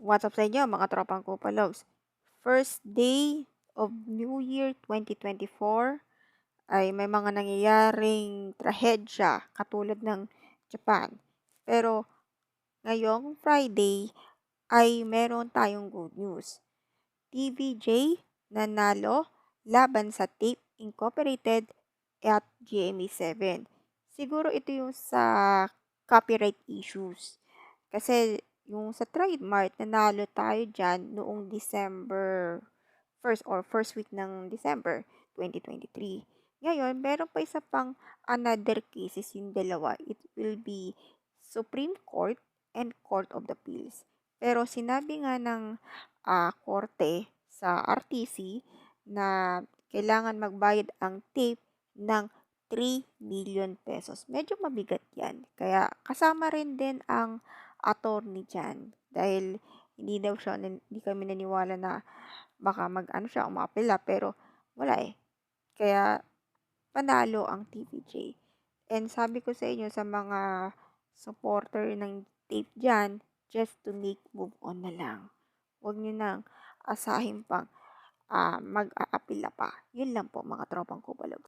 What's up sa inyo mga tropang Kupalogs? First day of New Year 2024 ay may mga nangyayaring trahedya katulad ng Japan. Pero ngayong Friday ay meron tayong good news. TVJ nanalo laban sa Tape Incorporated at GMA7. Siguro ito yung sa copyright issues. Kasi yung sa trademark, nanalo tayo dyan noong December 1st or first week ng December 2023. Ngayon, meron pa isa pang another cases yung dalawa. It will be Supreme Court and Court of the Appeals. Pero sinabi nga ng korte sa RTC na kailangan magbayad ang tape ng 3 million pesos. Medyo mabigat yan. Kaya kasama rin din ang attorney dyan. Dahil hindi kami naniwala na baka mag-ano siya, umapela. Pero wala eh. Kaya panalo ang TVJ. And sabi ko sa inyo, sa mga supporter ng tape dyan, just to make move on na lang. Huwag nyo nang asahin pang mag-aapila pa. Yun lang po mga tropang Kubalog.